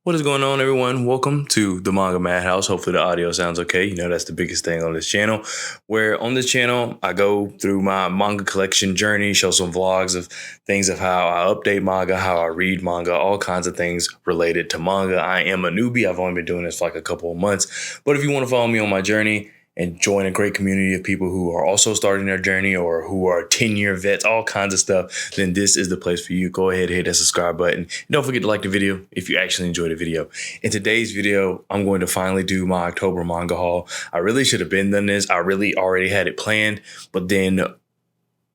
What is going on, everyone? Welcome to the Manga Madhouse. Hopefully the audio sounds okay. You know, that's the biggest thing on this channel. Where on this channel, I go through my manga collection journey, show some vlogs of things of how I update manga, how I read manga, all kinds of things related to manga. I am a newbie. I've only been doing this for like a couple of months. But if you want to follow me on my journey and join a great community of people who are also starting their journey or who are 10-year vets, all kinds of stuff, then this is the place for you. Go ahead, hit that subscribe button. And don't forget to like the video if you actually enjoyed the video. In today's video, I'm going to finally do my October manga haul. I really should have been done this. I really already had it planned, but then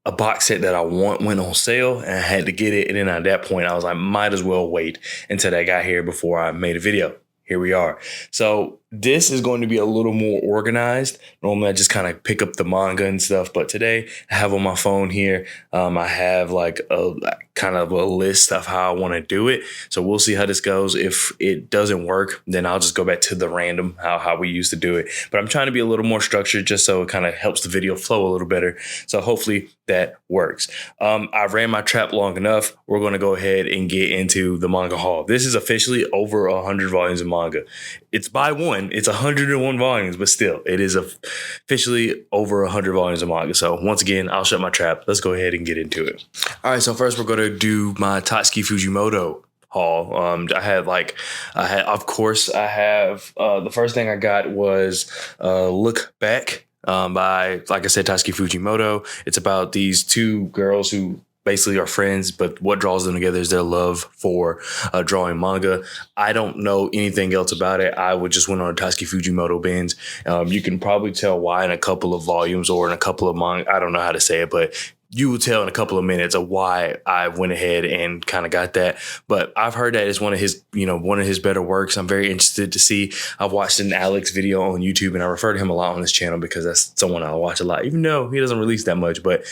a box set that I want went on sale and I had to get it. And then at that point, I was like, might as well wait until that got here before I made a video. Here we are. So this is going to be a little more organized. Normally, I just kind of pick up the manga and stuff. But today, I have on my phone here, I have like a kind of a list of how I want to do it. So we'll see how this goes. If it doesn't work, then I'll just go back to the random, how we used to do it. But I'm trying to be a little more structured just so it kind of helps the video flow a little better. So hopefully that works. I ran my trap long enough. We're going to go ahead and get into the manga haul. This is officially over 100 volumes of manga. It's by one. It's 101 volumes, but still, it is officially over 100 volumes of manga. So once again, I'll shut my trap. Let's go ahead and get into it. All right, so first we're going to do my Tatsuki Fujimoto haul. I have the first thing I got was Look Back by, like I said, Tatsuki Fujimoto. It's about these two girls who basically are friends, but what draws them together is their love for drawing manga. I don't know anything else about it. I would just went on a Tatsuki Fujimoto binge. You can probably tell why in a couple of volumes or in a couple of manga. I don't know how to say it, but you will tell in a couple of minutes of why I went ahead and kind of got that. But I've heard that it's one of his better works. I'm very interested to see. I've watched an Alex video on YouTube, and I refer to him a lot on this channel because that's someone I watch a lot, even though he doesn't release that much. But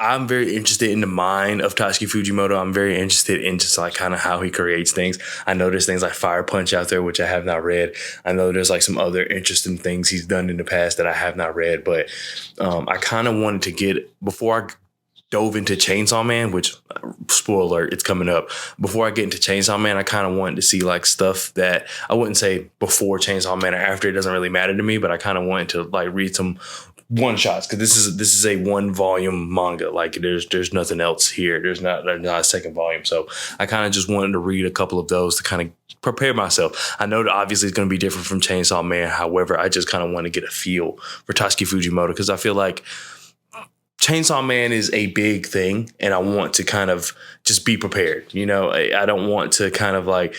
I'm very interested in the mind of Tatsuki Fujimoto. I'm very interested in just like kind of how he creates things. I know there's things like Fire Punch out there, which I have not read. I know there's like some other interesting things he's done in the past that I have not read. But I kind of wanted to get, before I dove into Chainsaw Man, which, spoiler alert, it's coming up. Before I get into Chainsaw Man, I kind of wanted to see like stuff that I wouldn't say before Chainsaw Man or after. It doesn't really matter to me, but I kind of wanted to like read some one shots, because this is a 1 volume manga. Like there's nothing else here. There's not a second volume. So I kind of just wanted to read a couple of those to kind of prepare myself. I know that obviously it's going to be different from Chainsaw Man. However, I just kind of want to get a feel for Tatsuki Fujimoto, because I feel like Chainsaw Man is a big thing and I want to kind of just be prepared. You know, I don't want to kind of like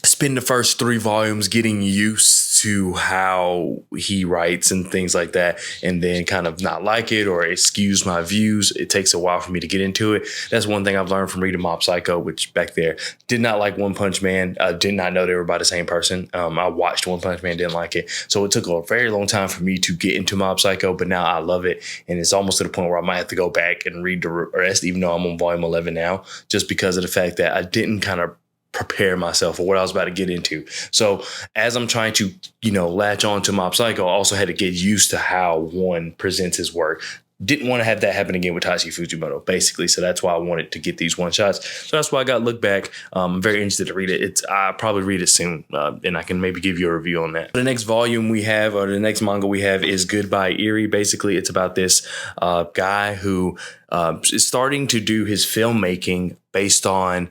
spend the first 3 volumes getting used to how he writes and things like that, and then kind of not like it or excuse my views. It takes a while for me to get into it. That's one thing I've learned from reading Mob Psycho, which back there did not like One Punch Man. I did not know they were by the same person. I watched One Punch Man, didn't like it. So it took a very long time for me to get into Mob Psycho, but now I love it. And it's almost to the point where I might have to go back and read the rest, even though I'm on volume 11 now, just because of the fact that I didn't kind of prepare myself for what I was about to get into. So as I'm trying to, latch on to Mob Psycho, I also had to get used to how one presents his work. Didn't want to have that happen again with Tatsuki Fujimoto, basically. So that's why I wanted to get these one shots. So that's why I got Look Back. I'm very interested to read it. I'll probably read it soon, and I can maybe give you a review on that. The next volume we have, or the next manga we have, is Goodbye Eerie. Basically, it's about this guy who is starting to do his filmmaking based on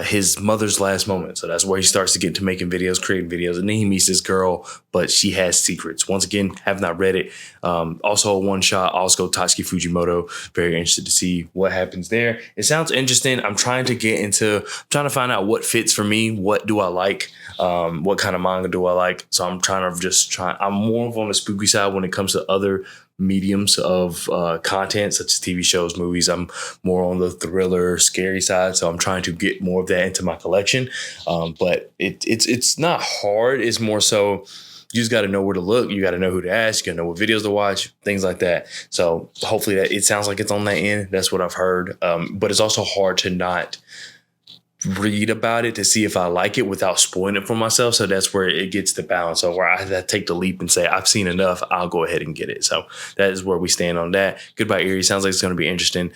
his mother's last moment. So that's where he starts to get into making videos, creating videos. And then he meets this girl, but she has secrets. Once again, have not read it. Also a one shot, also Tatsuki Fujimoto. Very interested to see what happens there. It sounds interesting. I'm trying to find out what fits for me. What do I like? What kind of manga do I like? So I'm I'm more on the spooky side when it comes to other mediums of content, such as TV shows, movies. I'm more on the thriller, scary side, so I'm trying to get more of that into my collection. But it's not hard. It's more so you just got to know where to look. You got to know who to ask. You got to know what videos to watch, things like that. So hopefully that it sounds like it's on that end. That's what I've heard. But it's also hard to not read about it to see if I like it without spoiling it for myself. So that's where it gets the balance. So where I have to take the leap and say, I've seen enough, I'll go ahead and get it. So that is where we stand on that. Goodbye Eerie sounds like it's going to be interesting.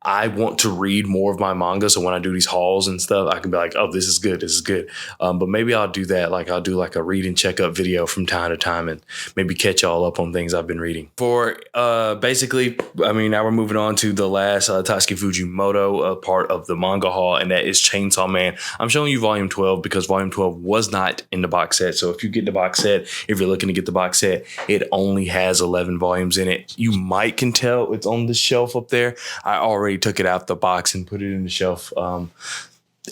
I want to read more of my manga. So when I do these hauls and stuff, I can be like, oh, this is good. This is good. But maybe I'll do that. Like I'll do like a read and checkup video from time to time and maybe catch y'all up on things I've been reading. For basically, I mean, now we're moving on to the last Tatsuki Fujimoto part of the manga haul, and that is Chainsaw Man. I'm showing you volume 12 because volume 12 was not in the box set. So if you get the box set, if you're looking to get the box set, it only has 11 volumes in it. You might can tell it's on the shelf up there. I already took it out the box and put it in the shelf. And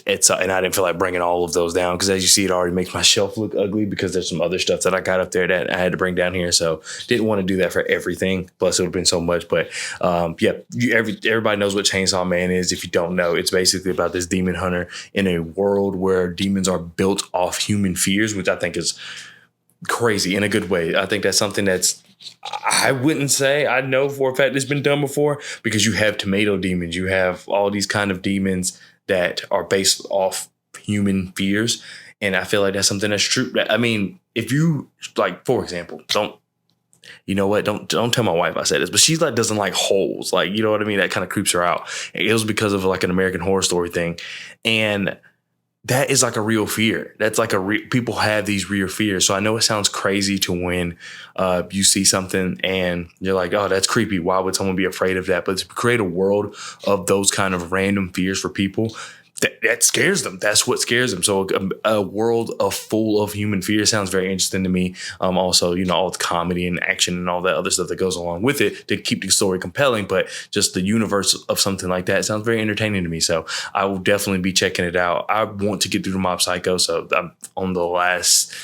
I didn't feel like bringing all of those down because as you see, it already makes my shelf look ugly because there's some other stuff that I got up there that I had to bring down here. So didn't want to do that for everything. Plus it would have been so much. But everybody knows what Chainsaw Man is. If you don't know, it's basically about this demon hunter in a world where demons are built off human fears, which I think is crazy in a good way. I think that's something that's, I wouldn't say I know for a fact it's been done before because you have tomato demons. You have all these kind of demons that are based off human fears. And I feel like that's something that's true. I mean, if you like, for example, don't tell my wife I said this, but she's like, doesn't like holes. Like, you know what I mean? That kind of creeps her out. It was because of like an American Horror Story thing. And that is like a real fear. That's like people have these real fears. So I know it sounds crazy to when you see something and you're like, oh, that's creepy. Why would someone be afraid of that? But to create a world of those kind of random fears for people, that scares them. That's what scares them. So a world full of human fear sounds very interesting to me. Also, all the comedy and action and all that other stuff that goes along with it to keep the story compelling. But just the universe of something like that sounds very entertaining to me. So I will definitely be checking it out. I want to get through the Mob Psycho. So I'm on the last,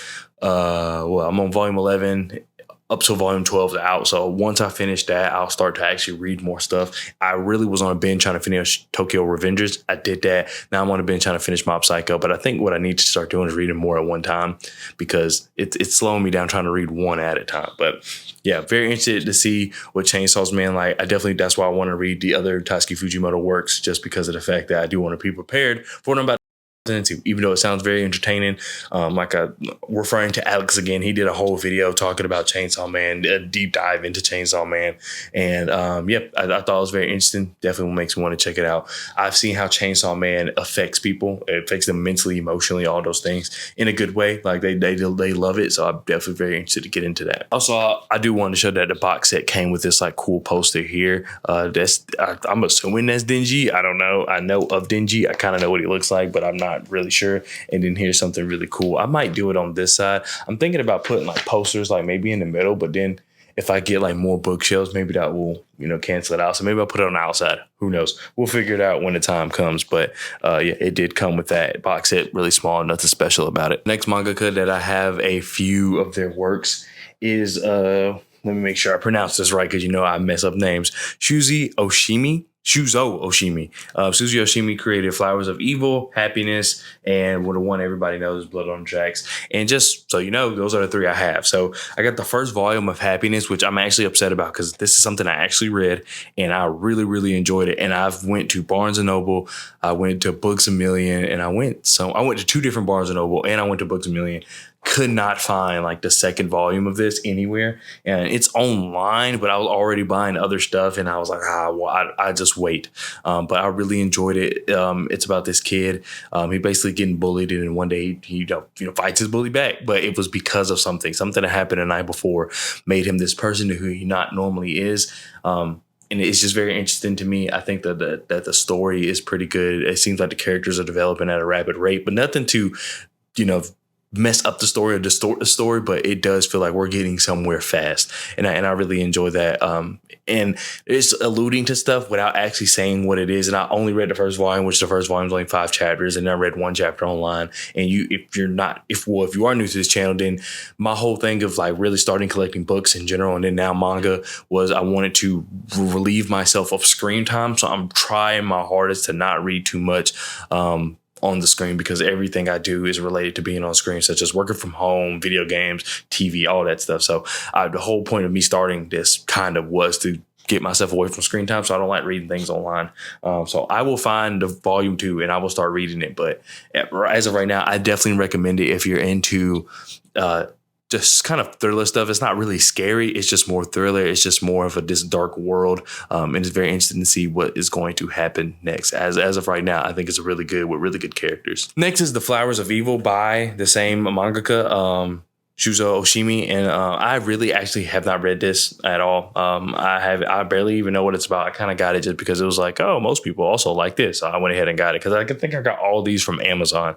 I'm on volume 11. Up to volume 12 out. So once I finish that, I'll start to actually read more stuff. I really was on a binge trying to finish Tokyo Revengers. I did that. Now I'm on a binge trying to finish Mob Psycho. But I think what I need to start doing is reading more at one time because it's slowing me down trying to read one at a time. But yeah, very interested to see what Chainsaw Man like. That's why I want to read the other Tatsuki Fujimoto works just because of the fact that I do want to be prepared for what I'm about into, even though it sounds very entertaining. Referring to Alex again, he did a whole video talking about Chainsaw Man, a deep dive into Chainsaw Man. And I thought it was very interesting. Definitely makes me want to check it out. I've seen how Chainsaw Man affects people. It affects them mentally, emotionally, all those things in a good way. Like they love it. So I'm definitely very interested to get into that. Also, I do want to show that the box set came with this like cool poster here. I'm assuming that's Denji. I don't know. I know of Denji. I kind of know what he looks like, but I'm not really sure. And then here's something really cool. I might do it on this side. I'm thinking about putting like posters like maybe in the middle, but then if I get like more bookshelves, maybe that will, cancel it out. So maybe I'll put it on the outside. Who knows? We'll figure it out when the time comes. But it did come with that box set, really small, nothing special about it. Next mangaka that I have a few of their works is let me make sure I pronounce this right because I mess up names. Shuzo Oshimi. Suzu Oshimi created Flowers of Evil, Happiness, and the one everybody knows, Blood on the Tracks. And just so you know, those are the three I have. So I got the first volume of Happiness, which I'm actually upset about because this is something I actually read and I really, really enjoyed it. And I've went to Barnes & Noble, I went to Books A Million, and I went to two different Barnes & Noble and I went to Books A Million. Could not find like the second volume of this anywhere, and it's online, but I was already buying other stuff and I was like, I just wait. But I really enjoyed it. It's about this kid. He basically getting bullied, and one day he fights his bully back, but it was because of something that happened the night before made him this person who he not normally is. And it's just very interesting to me. I think that the story is pretty good. It seems like the characters are developing at a rapid rate, but nothing to mess up the story or distort the story, but it does feel like we're getting somewhere fast. And I really enjoy that. And it's alluding to stuff without actually saying what it is. And I only read the first volume, which the first volume is only 5 chapters. And I read 1 chapter online. And if you are new to this channel, then my whole thing of like really starting collecting books in general and then now manga was I wanted to relieve myself of screen time. So I'm trying my hardest to not read too much, on the screen because everything I do is related to being on screen, such as working from home, video games, TV, all that stuff. So the whole point of me starting this kind of was to get myself away from screen time. So I don't like reading things online. So I will find the volume 2 and I will start reading it. But as of right now, I definitely recommend it if you're into just kind of thriller stuff. It's not really scary. It's just more thriller. It's just more of this dark world. And it's very interesting to see what is going to happen next. As of right now, I think it's really good with really good characters. Next is The Flowers of Evil by the same mangaka, Shuzo Oshimi, and I really actually have not read this at all. I barely even know what it's about. I kind of got it just because it was like, oh, most people also like this. So I went ahead and got it because I think I got all these from Amazon.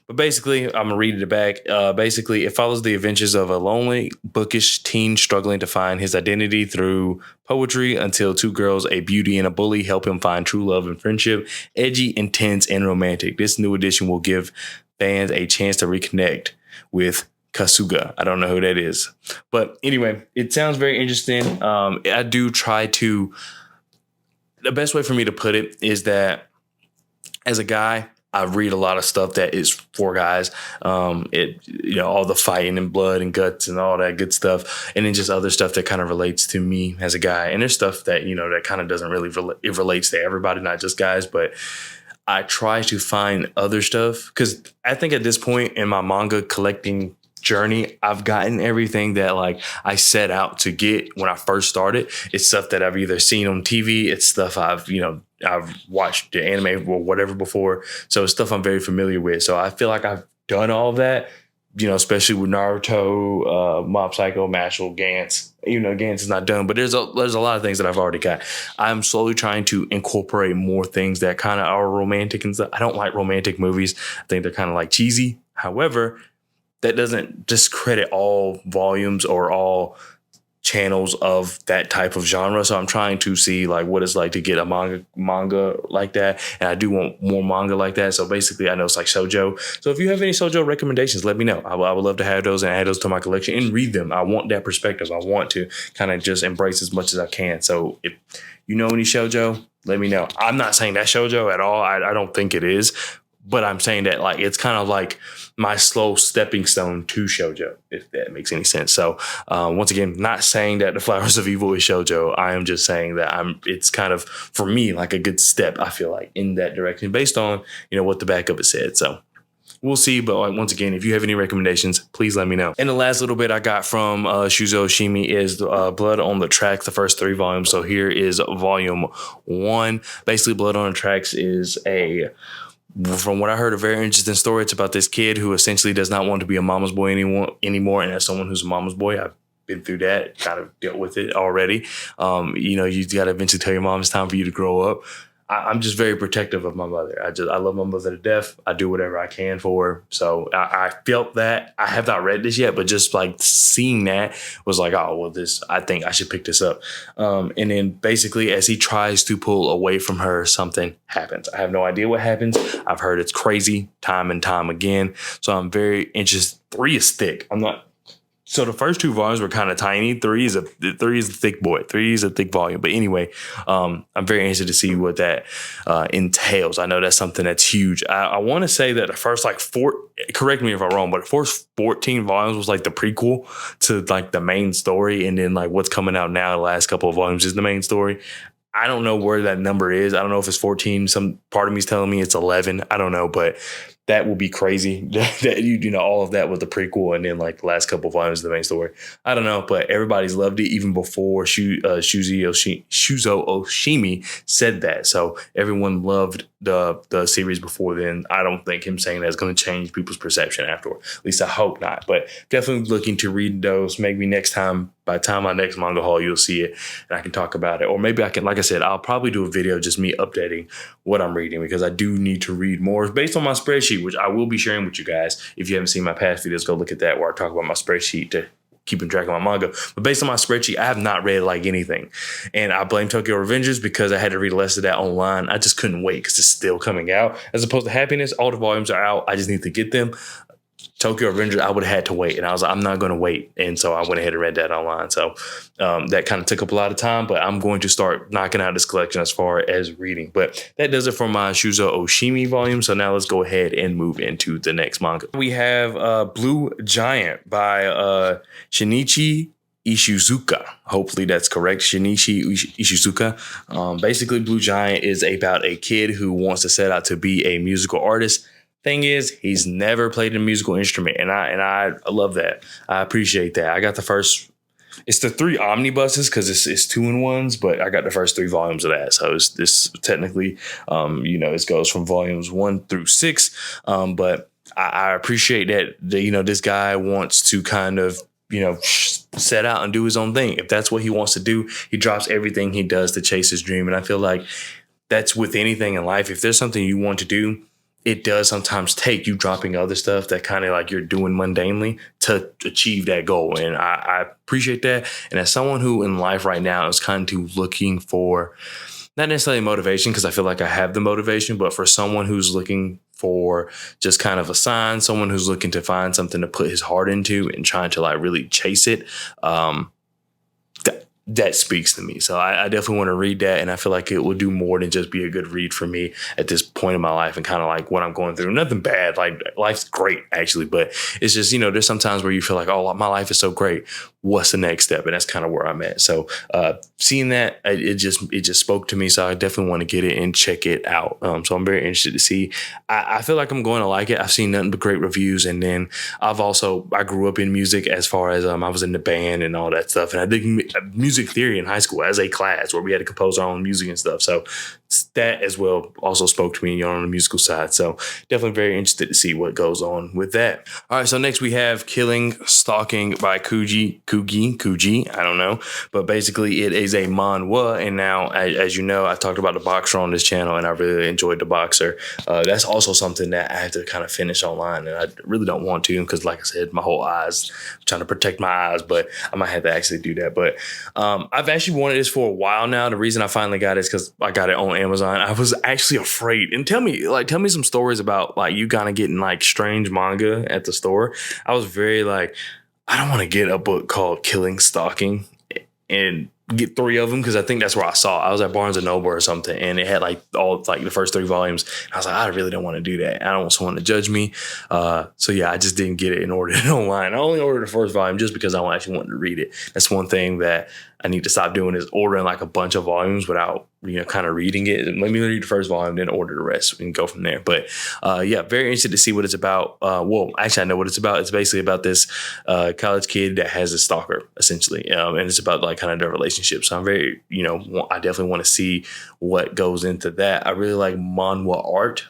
But basically, I'm going to read it back. Basically, it follows the adventures of a lonely, bookish teen struggling to find his identity through poetry until two girls, a beauty and a bully, help him find true love and friendship. Edgy, intense, and romantic. This new edition will give fans a chance to reconnect with Kasuga. I don't know who that is. But anyway, it sounds very interesting. I do try to... The best way for me to put it is that as a guy, I read a lot of stuff that is for guys. All the fighting and blood and guts and all that good stuff. And then just other stuff that kind of relates to me as a guy. And there's stuff that, that kind of doesn't really it relates to everybody, not just guys. But I try to find other stuff because I think at this point in my manga collecting journey, I've gotten everything that like I set out to get when I first started. It's stuff that I've either seen on TV. It's stuff I've watched the anime or whatever before. So it's stuff I'm very familiar with. So I feel like I've done all of that, especially with Naruto, Mob Psycho, Mashal, Gantz. Gantz is not done, but there's a lot of things that I've already got. I'm slowly trying to incorporate more things that kind of are romantic and stuff. I don't like romantic movies. I think they're kind of like cheesy. However, that doesn't discredit all volumes or all channels of that type of genre. So I'm trying to see like what it's like to get a manga like that. And I do want more manga like that. So basically I know it's like shoujo. So if you have any shoujo recommendations, let me know. I would love to have those and add those to my collection and read them. I want that perspective. I want to kind of just embrace as much as I can. So if you know any shoujo, let me know. I'm not saying that shoujo at all. I don't think it is. But I'm saying that like it's kind of like my slow stepping stone to shoujo, if that makes any sense. So once again, not saying that The Flowers of Evil is shoujo. I am just saying that it's kind of for me like a good step. I feel like in that direction based on what the back of it said. So we'll see. But like, once again, if you have any recommendations, please let me know. And the last little bit I got from Shuzo Oshimi is Blood on the Tracks, the first 3 volumes. So here is volume 1. Basically, Blood on the Tracks is from what I heard, a very interesting story. It's about this kid who essentially does not want to be a mama's boy anymore. And as someone who's a mama's boy, I've been through that, kind of dealt with it already. You got to eventually tell your mom it's time for you to grow up. I'm just very protective of my mother. I love my mother to death. I do whatever I can for her. So I felt that. I have not read this yet, but just like seeing that was like, oh, well, I think I should pick this up. And then basically as he tries to pull away from her, something happens. I have no idea what happens. I've heard it's crazy time and time again. So I'm very interested. 3 is thick. So the first 2 volumes were kind of tiny. 3 is a thick boy. 3 is a thick volume. But anyway, I'm very interested to see what that entails. I know that's something that's huge. I want to say that the first correct me if I'm wrong, but the first 14 volumes was like the prequel to like the main story. And then like what's coming out now, the last couple of volumes is the main story. I don't know where that number is. I don't know if it's 14. Some part of me is telling me it's 11. I don't know, but that will be crazy that all of that was the prequel and then like the last couple of volumes of the main story. I don't know, but everybody's loved it even before Shuzo Oshimi said that. So everyone loved the series before then. I don't think him saying that is going to change people's perception afterward. At least I hope not. But definitely looking to read those. Maybe next time, by the time my next manga haul, you'll see it and I can talk about it. Or maybe I can, like I said, I'll probably do a video just me updating what I'm reading because I do need to read more based on my spreadsheet, which I will be sharing with you guys. If you haven't seen my past videos, go look at that where I talk about my spreadsheet to keeping track of my manga. But based on my spreadsheet, I have not read like anything. And I blame Tokyo Revengers because I had to read less of that online. I just couldn't wait because it's still coming out. As opposed to Happiness, all the volumes are out. I just need to get them. Tokyo Revengers, I would have had to wait. And I was like, I'm not going to wait. And so I went ahead and read that online. So that kind of took up a lot of time, but I'm going to start knocking out this collection as far as reading. But that does it for my Shuzo Oshimi volume. So now let's go ahead and move into the next manga. We have Blue Giant by Shinichi Ishizuka. Hopefully that's correct. Shinichi Ishizuka. Basically, Blue Giant is about a kid who wants to set out to be a musical artist. Thing is, he's never played a musical instrument, and I love that. I appreciate that. I got the first. It's the 3 omnibuses because it's 2-in-1s, but I got the first 3 volumes of that. So it's this technically, it goes from volumes 1 through 6. But I appreciate that, this guy wants to kind of, set out and do his own thing. If that's what he wants to do, he drops everything he does to chase his dream. And I feel like that's with anything in life. If there's something you want to do, it does sometimes take you dropping other stuff that kind of like you're doing mundanely to achieve that goal. And I appreciate that. And as someone who in life right now is kind of looking for not necessarily motivation, because I feel like I have the motivation, but for someone who's looking for just kind of a sign, someone who's looking to find something to put his heart into and trying to like really chase it, that speaks to me. So I definitely want to read that. And I feel like it will do more than just be a good read for me at this point in my life and kind of like what I'm going through. Nothing bad. Like life's great, actually. But it's just, there's sometimes where you feel like, oh, my life is so great. What's the next step? And that's kind of where I'm at. So seeing that, it just spoke to me. So I definitely want to get it and check it out. So I'm very interested to see. I feel like I'm going to like it. I've seen nothing but great reviews. And then I grew up in music as far as I was in the band and all that stuff. And I did music theory in high school as a class where we had to compose our own music and stuff. So that as well also spoke to me on the musical side. So definitely very interested to see what goes on with that. All right. So next we have Killing Stalking by Koogi. I don't know. But basically it is a manhwa. And now, as you know, I talked about the Boxer on this channel and I really enjoyed the Boxer. That's also something that I have to kind of finish online. And I really don't want to because like I said, my whole eyes, I'm trying to protect my eyes, but I might have to actually do that. But I've actually wanted this for a while now. The reason I finally got it is because I got it on Amazon. I was actually afraid. And tell me some stories about like you kind of getting like strange manga at the store. I was very like, I don't want to get a book called Killing Stalking and get 3 of them because I think that's where I saw it. I was at Barnes & Noble or something and it had like all like the first 3 volumes. I was like, I really don't want to do that. I don't want someone to judge me. So yeah, I just didn't get it and ordered it online. I only ordered the first volume just because I actually wanted to read it. That's one thing that I need to stop doing is ordering like a bunch of volumes without, kind of reading it. Let me read the first volume, then order the rest and go from there. But yeah, very interested to see what it's about. Well, actually, I know what it's about. It's basically about this college kid that has a stalker, essentially. And it's about like kind of their relationship. So I'm very, I definitely want to see what goes into that. I really like manhwa art.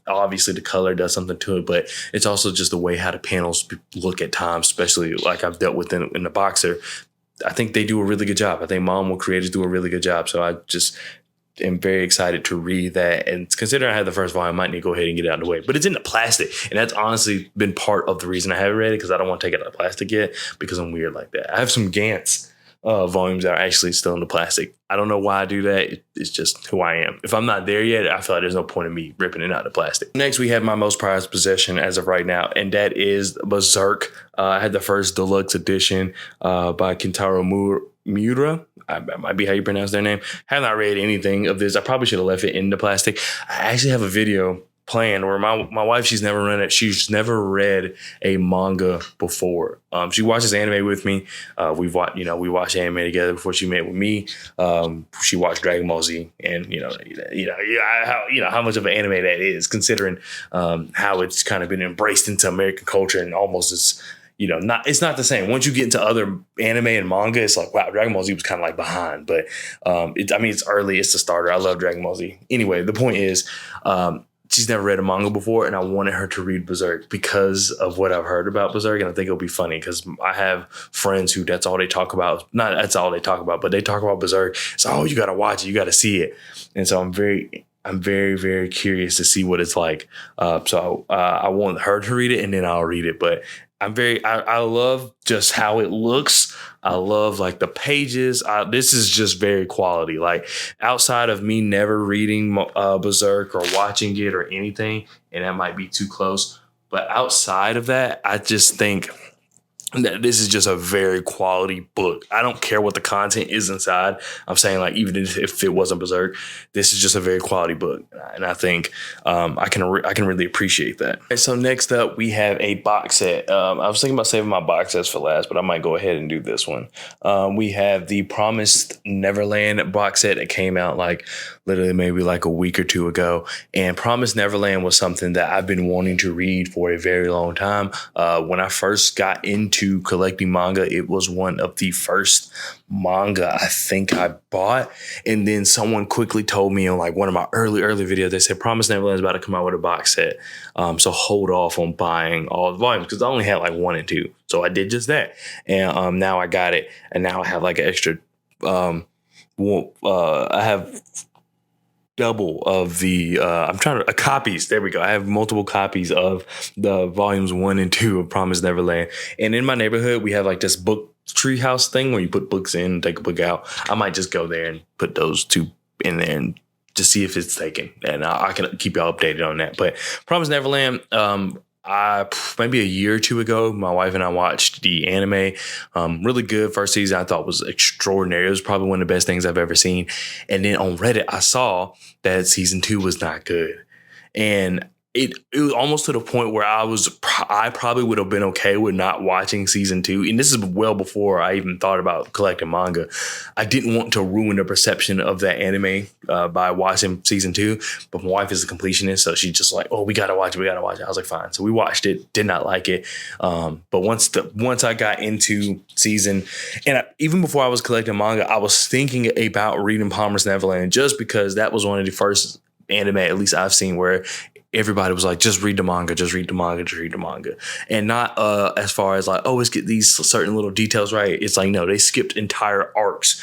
Obviously, the color does something to it, but it's also just the way how the panels look at times, especially like I've dealt with in the Boxer. I think they do a really good job. I think manhwa creators do a really good job. So I just am very excited to read that. And considering I had the first volume, I might need to go ahead and get it out of the way. But it's in the plastic. And that's honestly been part of the reason I haven't read it because I don't want to take it out of the plastic yet because I'm weird like that. I have some Gantz volumes that are actually still in the plastic. I don't know why I do that. It's just who I am. If I'm not there yet, I feel like there's no point in me ripping it out of the plastic. Next, we have my most prized possession as of right now, and that is Beserk. I had the first deluxe edition by Kentaro Miura. That might be how you pronounce their name. Have not read anything of this. I probably should have left it in the plastic. I actually have a video planned where my wife, she's never read a manga before. She watches anime with me. We watched anime together before she met with me. She watched Dragon Ball Z, and how much of an anime that is, considering how it's kind of been embraced into American culture and almost is. It's not the same. Once you get into other anime and manga, it's like, wow, Dragon Ball Z was kind of like behind. But it's early. It's the starter. I love Dragon Ball Z. Anyway, the point is, she's never read a manga before, and I wanted her to read Beserk because of what I've heard about Beserk, and I think it'll be funny because I have friends who that's all they talk about. Not that's all they talk about, but they talk about Beserk. So, you got to watch it. You got to see it. And so I'm very, very curious to see what it's like. So I want her to read it, and then I'll read it. But I love just how it looks. I love like the pages. This is just very quality. Like outside of me never reading Beserk or watching it or anything, and that might be too close. But outside of that, I just think that this is just a very quality book. I don't care what the content is inside. I'm saying like even if it wasn't Beserk, this is just a very quality book, and I think I can really appreciate that. Okay, so next up we have a box set. I was thinking about saving my box sets for last, but I might go ahead and do this one. We have the Promised Neverland box set that came out like literally maybe like a week or two ago. And Promised Neverland was something that I've been wanting to read for a very long time. When I first got into collecting manga, it was one of the first manga I think I bought. And then someone quickly told me on like one of my early videos, they said Promised Neverland is about to come out with a box set. So hold off on buying all the volumes because I only had like 1 and 2. So I did just that. And now I got it. And now I have like an extra, I have double of the copies. There we go. I have multiple copies of the volumes 1 and 2 of Promised Neverland. And in my neighborhood, we have like this book treehouse thing where you put books in and take a book out. I might just go there and put those 2 in there and to see if it's taken. And I can keep y'all updated on that. But Promised Neverland, maybe a year or 2 ago, my wife and I watched the anime. Really good. First season I thought was extraordinary. It was probably one of the best things I've ever seen. And then on Reddit, I saw that season 2 was not good. And it was almost to the point where I probably would have been okay with not watching season 2. And this is well before I even thought about collecting manga. I didn't want to ruin the perception of that anime by watching season 2. But my wife is a completionist, so she's just like, oh, we got to watch it. I was like, fine. So we watched it, did not like it. But once I got into season, and even before I was collecting manga, I was thinking about reading Promised Neverland just because that was one of the first anime, at least I've seen, where everybody was like, just read the manga, and not as far as like, oh, let's get these certain little details right. It's like, no, they skipped entire arcs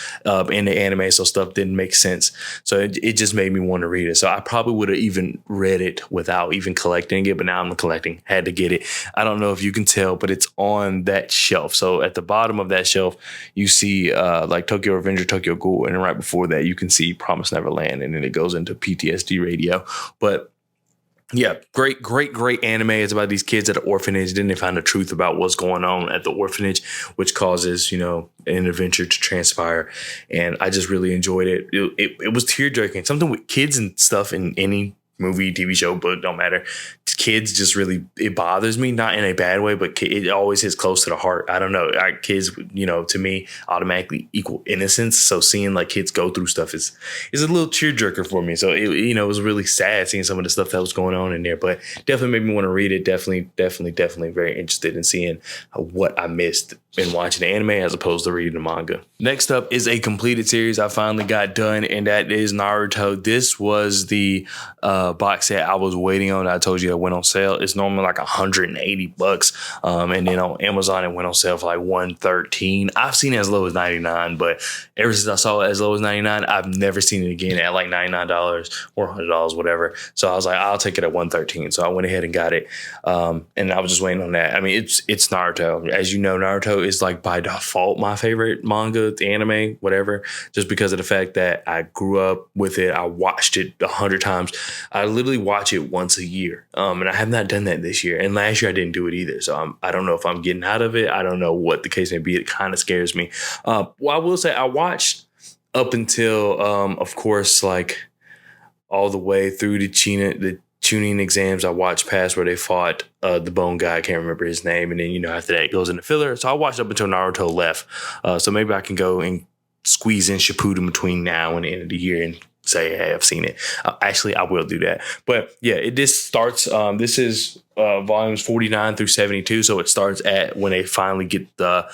in the anime, so stuff didn't make sense. So it just made me want to read it. So I probably would have even read it without even collecting it, but now I'm collecting, had to get it. I don't know if you can tell, but it's on that shelf. So at the bottom of that shelf, you see like Tokyo Revenger, Tokyo Ghoul, and right before that, you can see Promised Neverland, and then it goes into PTSD Radio. But yeah, great anime. It's about these kids at an orphanage. Then they find the truth about what's going on at the orphanage, which causes, an adventure to transpire. And I just really enjoyed it. It was tear-jerking. Something with kids and stuff in any movie, TV show, book, don't matter. Kids just really, it bothers me, not in a bad way, but it always hits close to the heart. I don't know. Kids, to me, automatically equal innocence. So seeing like kids go through stuff is a little tearjerker for me. So it was really sad seeing some of the stuff that was going on in there, but definitely made me want to read it. Definitely very interested in seeing what I missed in watching the anime as opposed to reading the manga. Next up is a completed series I finally got done, and that is Naruto. This was the box set I was waiting on. I told you it went on sale. It's normally like $180, and then on Amazon it went on sale for like $113. I've seen it as low as $99, but ever since I saw it as low as $99, I've never seen it again at like $99 or $100, whatever. So I was like, I'll take it at $113. So I went ahead and got it, and I was just waiting on that. I mean, it's Naruto. As you know, Naruto is like by default my favorite manga, anime, whatever, just because of the fact that I grew up with it. I watched it 100 times. I literally watch it once a year, and I have not done that this year. And last year I didn't do it either. So I don't know if I'm getting out of it. I don't know what the case may be. It kind of scares me. Well, I will say I watched up until, of course, like all the way through the tuning exams. I watched past where they fought the bone guy. I can't remember his name. And then, after that it goes into filler. So I watched up until Naruto left. So maybe I can go and squeeze in Shippuden between now and the end of the year and say, hey, I've seen it. Actually, I will do that. But yeah, this starts, this is volumes 49 through 72. So it starts at when they finally get the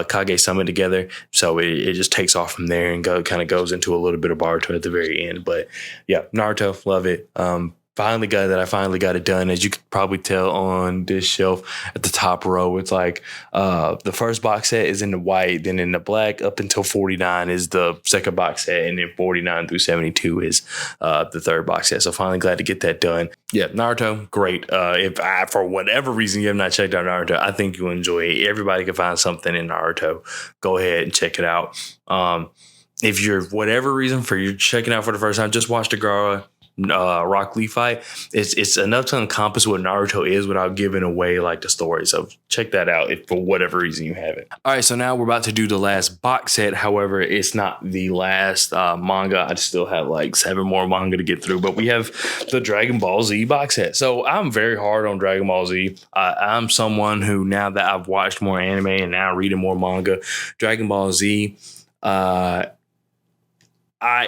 Kage Summit together. So it just takes off from there and kind of goes into a little bit of Boruto at the very end. But yeah, Naruto, love it. I finally got it done. As you could probably tell on this shelf at the top row, it's like the first box set is in the white, then in the black up until 49 is the second box set, and then 49 through 72 is the third box set. So finally glad to get that done. Yeah, Naruto, great. If for whatever reason you have not checked out Naruto, I think you'll enjoy it. Everybody can find something in Naruto. Go ahead and check it out. If you're whatever reason you're checking out for the first time, just watch the Gaara Rock Lee fight. It's enough to encompass what Naruto is without giving away like the story. So check that out if for whatever reason you haven't. All right, so now we're about to do the last box set. However, it's not the last manga. I still have like 7 more manga to get through, but we have the Dragon Ball Z box set. So I'm very hard on Dragon Ball Z. I'm someone who, now that I've watched more anime and now reading more manga, Dragon Ball Z,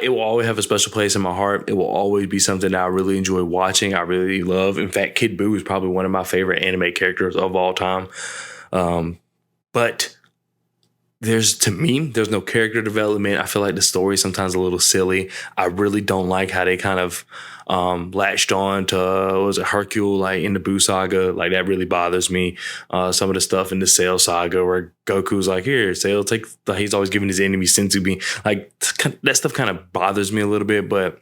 it will always have a special place in my heart. It will always be something that I really enjoy watching. I really love. In fact, Kid Buu is probably one of my favorite anime characters of all time. But there's no character development. I feel like the story is sometimes a little silly. I really don't like how they kind of latched on to was it Hercule, like in the Buu saga. Like that really bothers me. Some of the stuff in the Cell saga where Goku's like, here, Cell, take. He's always giving his enemy Senzu bean. Like that stuff kind of bothers me a little bit. But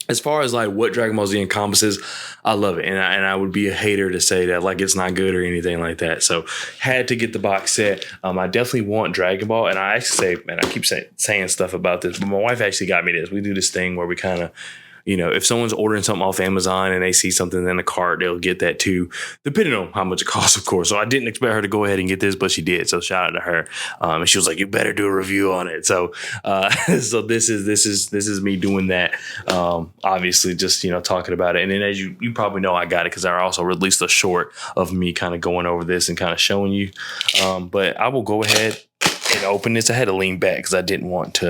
as far as like what Dragon Ball Z encompasses, I love it. And I would be a hater to say that like it's not good or anything like that. So had to get the box set. I definitely want Dragon Ball. And I actually say, man, I keep saying stuff about this, but my wife actually got me this. We do this thing where we kind of, if someone's ordering something off Amazon and they see something in the cart, they'll get that too, depending on how much it costs, of course. So I didn't expect her to go ahead and get this, but she did. So shout out to her. And she was like, "You better do a review on it." So, so this is me doing that. Obviously, just talking about it. And then as you probably know, I got it because I also released a short of me kind of going over this and kind of showing you. But I will go ahead and open this. I had to lean back because I didn't want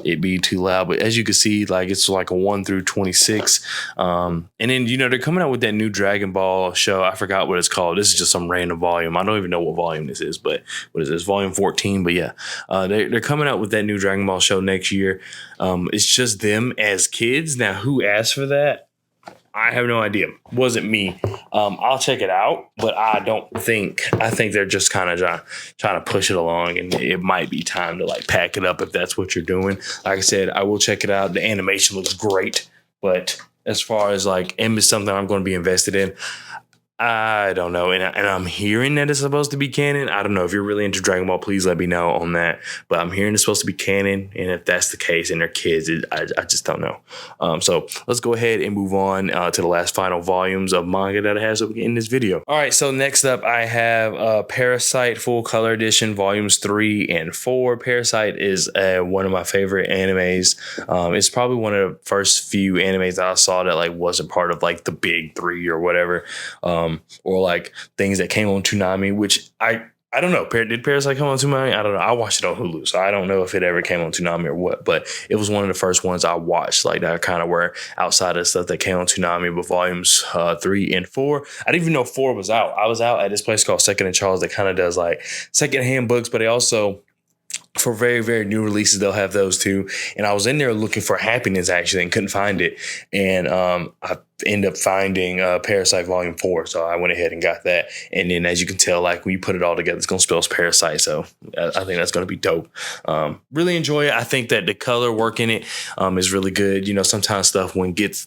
it be too loud. But as you can see, like it's like a 1 through 26. And then they're coming out with that new Dragon Ball show. I forgot what it's called. This is just some random volume. I don't even know what volume this is, but what is this? Volume 14. But yeah, they're coming out with that new Dragon Ball show next year. It's just them as kids. Now, who asked for that? I have no idea. Wasn't me. I'll check it out, but I think they're just kind of trying to push it along, and it might be time to like pack it up if that's what you're doing. Like I said, I will check it out. The animation looks great, but as far as like, it's something I'm going to be invested in, I don't know. And I'm hearing that it's supposed to be canon. I don't know. If you're really into Dragon Ball, please let me know on that. But I'm hearing it's supposed to be canon. And if that's the case and they're kids, I just don't know. So let's go ahead and move on to the last final volumes of manga that I have in this video. All right. So next up, I have Parasye Full Color Edition Volumes 3 and 4. Parasye is one of my favorite animes. It's probably one of the first few animes that I saw that like wasn't part of like the big three or whatever. Or like things that came on Toonami, which I don't know. Did Parasye come on Toonami? I don't know. I watched it on Hulu, so I don't know if it ever came on Toonami or what. But it was one of the first ones I watched, like that kind of were outside of stuff that came on Toonami. But volumes 3 and 4, I didn't even know 4 was out. I was out at this place called Second and Charles that kind of does like secondhand books, but they also, for very, very new releases, they'll have those too. And I was in there looking for Happiness actually and couldn't find it. And I ended up finding Parasye Volume 4. So I went ahead and got that. And then as you can tell, like when you put it all together, it's going to spell Parasite. So I think that's going to be dope. Really enjoy it. I think that the color work in it is really good. Sometimes stuff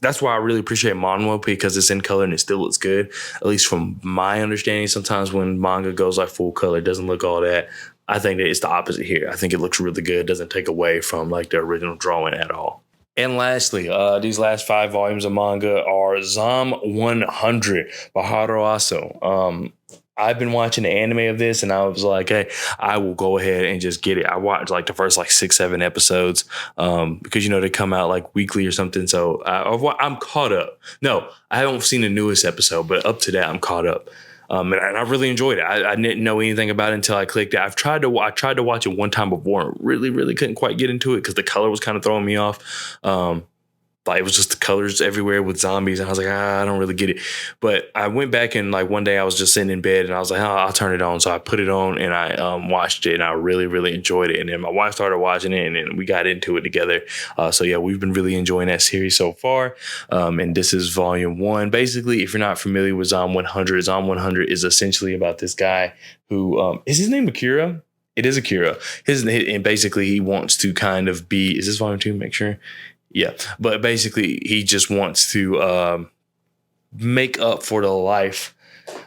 that's why I really appreciate manhwa, because it's in color and it still looks good. At least from my understanding, sometimes when manga goes like full color, it doesn't look all that. I think that it's the opposite here. I think it looks really good. It doesn't take away from like the original drawing at all. And lastly, these last 5 volumes of manga are Zom 100 by Haruo Aso. I've been watching the anime of this and I was like, hey, I will go ahead and just get it. I watched like the first like 6-7 episodes because, they come out like weekly or something. So I'm caught up. No, I haven't seen the newest episode, but up to that, I'm caught up. And I really enjoyed it. I didn't know anything about it until I clicked it. I tried to watch it one time before and really, really couldn't quite get into it because the color was kind of throwing me off. Like it was just the colors everywhere with zombies. And I was like, I don't really get it. But I went back and like one day I was just sitting in bed and I was like, I'll turn it on. So I put it on and I watched it and I really, really enjoyed it. And then my wife started watching it and then we got into it together. So yeah, we've been really enjoying that series so far. And this is volume 1. Basically, if you're not familiar with Zom 100, Zom 100 is essentially about this guy who, is his name Akira? It is Akira. And basically he wants to kind of be, is this volume 2? Make sure. Yeah, but basically he just wants to make up for the life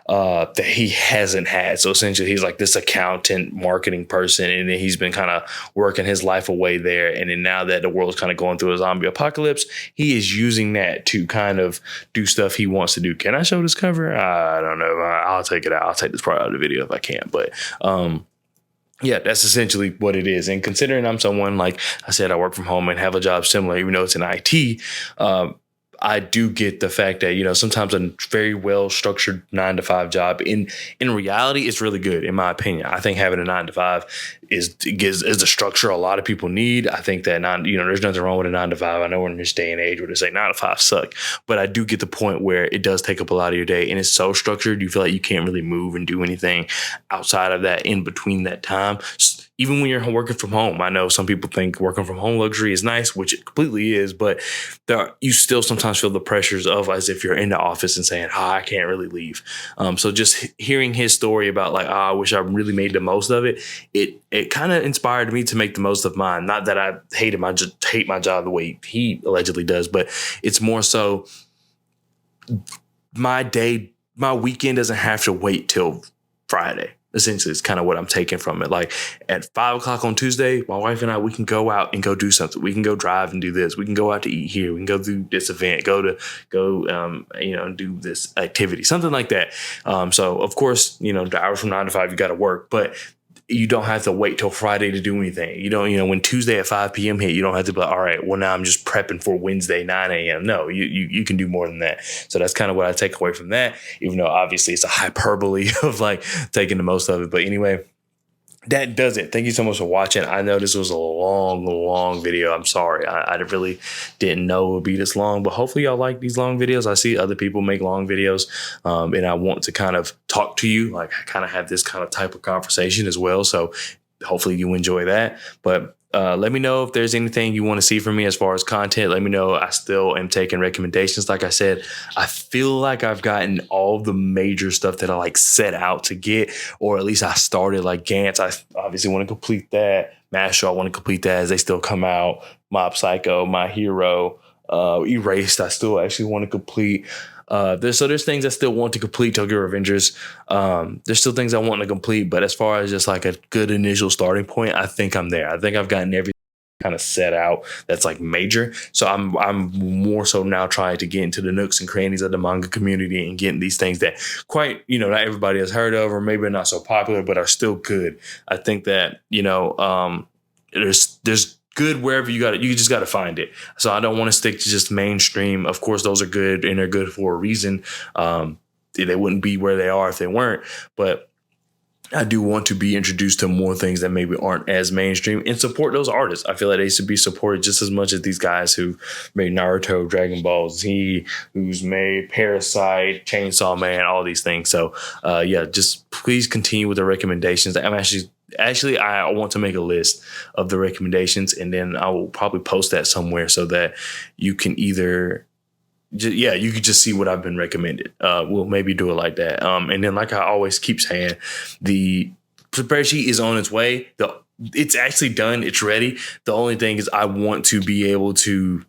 that he hasn't had. So essentially he's like this accountant, marketing person, and then he's been kind of working his life away there. And then now that the world's kind of going through a zombie apocalypse, he is using that to kind of do stuff he wants to do. Can I show this cover? I don't know. I'll take it out. I'll take this part out of the video if I can. But yeah, that's essentially what it is. And considering I'm someone, like I said, I work from home and have a job similar, even though it's in IT, I do get the fact that, sometimes a very well structured 9 to 5 job in reality is really good, in my opinion. I think having a 9 to 5 is the structure a lot of people need. I think that there's nothing wrong with a 9 to 5. I know we're in this day and age where they say 9 to 5 suck, but I do get the point where it does take up a lot of your day and it's so structured. You feel like you can't really move and do anything outside of that in between that time. Even when you're working from home, I know some people think working from home luxury is nice, which it completely is, but you still sometimes feel the pressures of as if you're in the office and saying, I can't really leave. So just hearing his story about like, I wish I really made the most of it. It kind of inspired me to make the most of mine. Not that I hate him. I just hate my job the way he allegedly does, but it's more so my weekend doesn't have to wait till Friday. Essentially, it's kind of what I'm taking from it. Like at 5 o'clock on Tuesday, my wife and I, we can go out and go do something. We can go drive and do this. We can go out to eat here. We can go do this event, go do this activity, something like that. So of course, the hours from 9 to 5, you got to work, but you don't have to wait till Friday to do anything. You don't, when Tuesday at 5 p.m. hit, you don't have to be like, all right, well, now I'm just prepping for Wednesday, 9 a.m. No, you can do more than that. So that's kind of what I take away from that, even though obviously it's a hyperbole of like taking the most of it. But anyway, that does it. Thank you so much for watching. I know this was a long video. I'm sorry. I really didn't know it would be this long, but hopefully y'all like these long videos. I see other people make long videos, and I want to kind of talk to you, like kind of have this kind of type of conversation as well. So hopefully you enjoy that. But let me know if there's anything you want to see from me as far as content. Let me know. I still am taking recommendations. Like I said, I feel like I've gotten all the major stuff that I like set out to get, or at least I started. Like Gantz, I obviously want to complete that. Mashle, I want to complete that as they still come out. Mob Psycho, My Hero, Erased, I still actually want to complete. There's things I still want to complete. Tokyo Revengers. There's still things I want to complete, but as far as just like a good initial starting point, I think I'm there. I think I've gotten everything kind of set out that's like major. So I'm more so now trying to get into the nooks and crannies of the manga community and getting these things that quite, not everybody has heard of, or maybe not so popular, but are still good. I think that, there's good wherever you just got to find it. So I don't want to stick to just mainstream. Of course, those are good and they're good for a reason. They wouldn't be where they are if they weren't, but I do want to be introduced to more things that maybe aren't as mainstream and support those artists. I feel like they should be supported just as much as these guys who made Naruto, Dragon Ball Z, who's made Parasye, Chainsaw Man, all these things. So just please continue with the recommendations. I'm actually, I want to make a list of the recommendations, and then I will probably post that somewhere so that you can either, you can just see what I've been recommended. We'll maybe do it like that. And then, like I always keep saying, the spreadsheet is on its way. It's actually done. It's ready. The only thing is I want to be able to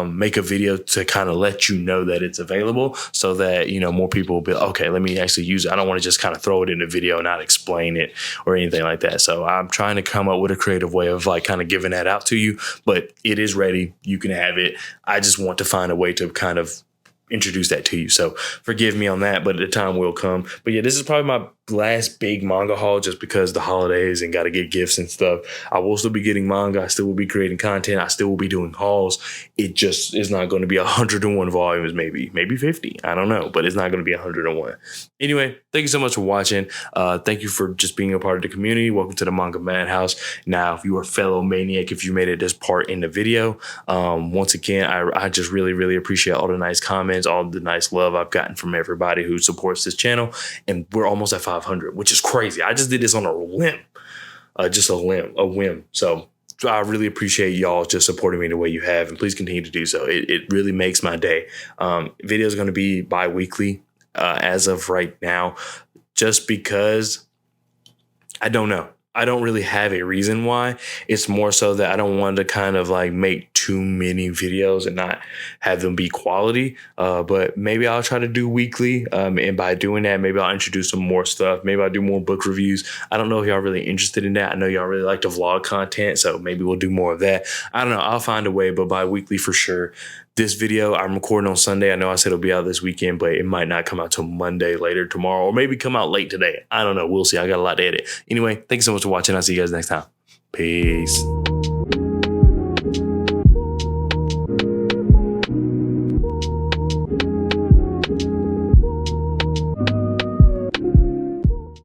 make a video to kind of let you know that it's available, so that more people will be okay, let me actually use it. I don't want to just kind of throw it in a video and not explain it or anything like that. So I'm trying to come up with a creative way of like kind of giving that out to you, but it is ready. You can have it. I just want to find a way to kind of introduce that to you. So forgive me on that, but the time will come. But yeah, this is probably my last big manga haul, just because the holidays and got to get gifts and stuff. I will still be getting manga. I still will be creating content. I still will be doing hauls. It just is not going to be 101 volumes, maybe 50. I don't know, but it's not going to be 101. Anyway, thank you so much for watching. Thank you for just being a part of the community. Welcome to the Manga Madhouse. Now, if you are a fellow maniac, if you made it this part in the video, once again, I just really, really appreciate all the nice comments, all the nice love I've gotten from everybody who supports this channel. And we're almost at 500, which is crazy. I just did this on a whim, a whim. So I really appreciate y'all just supporting me the way you have, and please continue to do so. It really makes my day. Video is going to be bi-weekly as of right now, just because I don't know. I don't really have a reason why. It's more so that I don't want to kind of like make too many videos and not have them be quality. But maybe I'll try to do weekly. And by doing that, maybe I'll introduce some more stuff. Maybe I'll do more book reviews. I don't know if y'all really interested in that. I know y'all really like the vlog content, so maybe we'll do more of that. I don't know. I'll find a way, but bi-weekly for sure. This video I'm recording on Sunday. I know I said it'll be out this weekend, but it might not come out till Monday, later tomorrow, or maybe come out late today. I don't know. We'll see. I got a lot to edit. Anyway, thanks so much for watching. I'll see you guys next time. Peace.